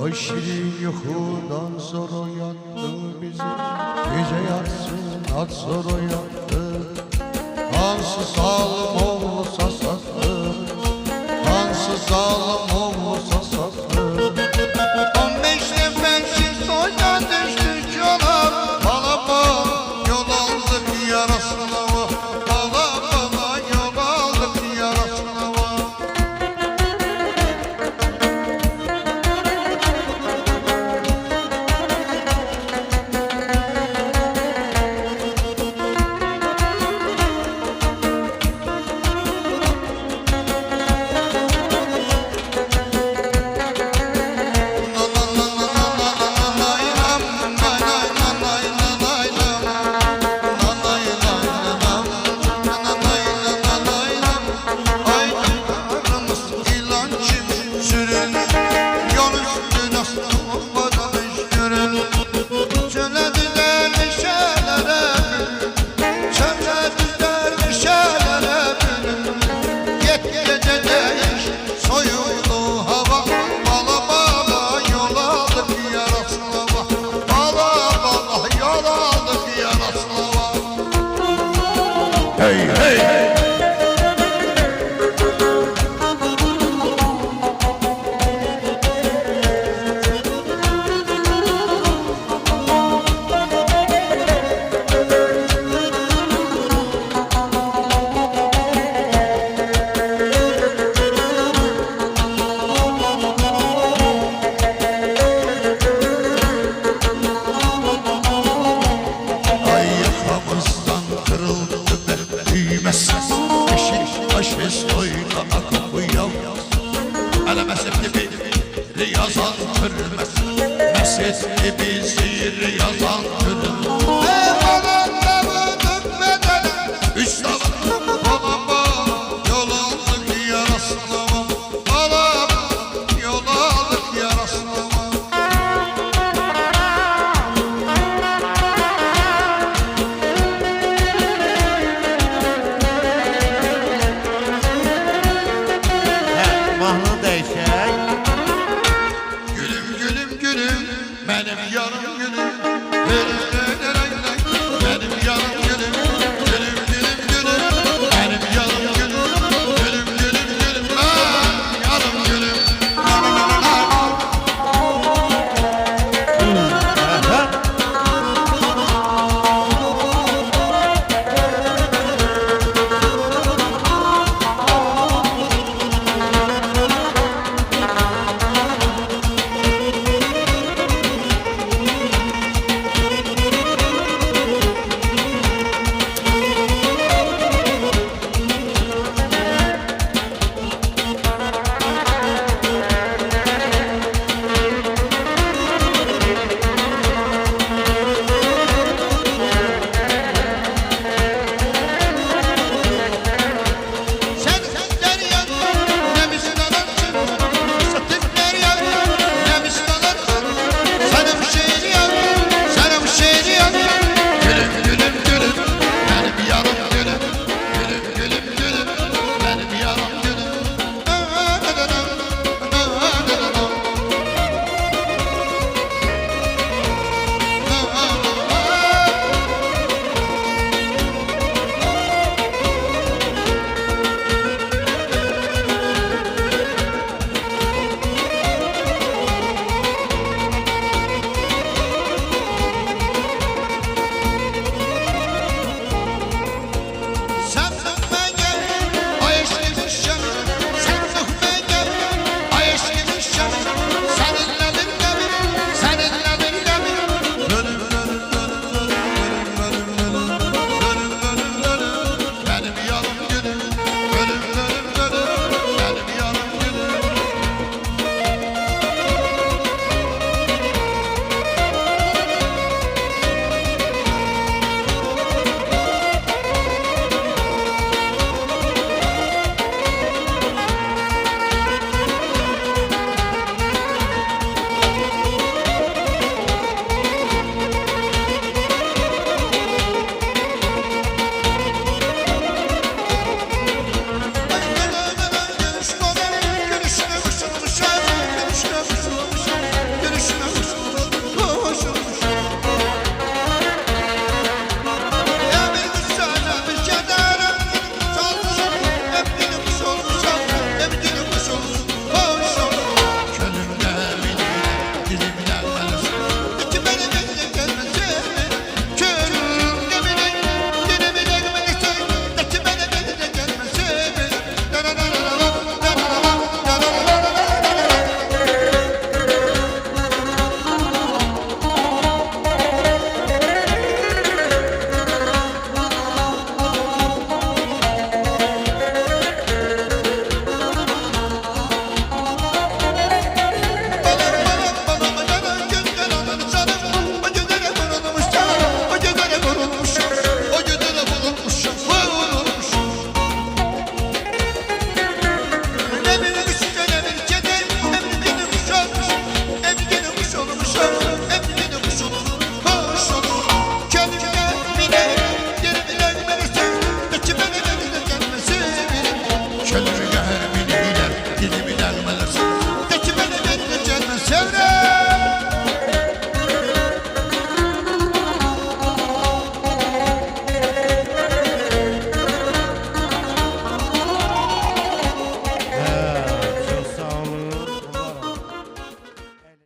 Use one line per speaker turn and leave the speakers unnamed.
O şirin yuhudan sonra uyandı bizi. Gece yatsın at sonra uyandı. Kansız zalim oğlu sasatlı, kansız zalim oğlu sasatlı. 15 nefessiz soydan düştük yola. Bala bala yol aldık yarasına var. Bala bala yol aldık yarasına var. Hey hey hey. Soyla akıbı yavuz Elemesip gibi yazan kırmaz Mesut bizi yazan kırmaz Ne bana demedik bedeli Üç tava Baba yol aldık yarasına Baba yol aldık yarasına Gülüm gülüm gülüm benim yarım gülüm.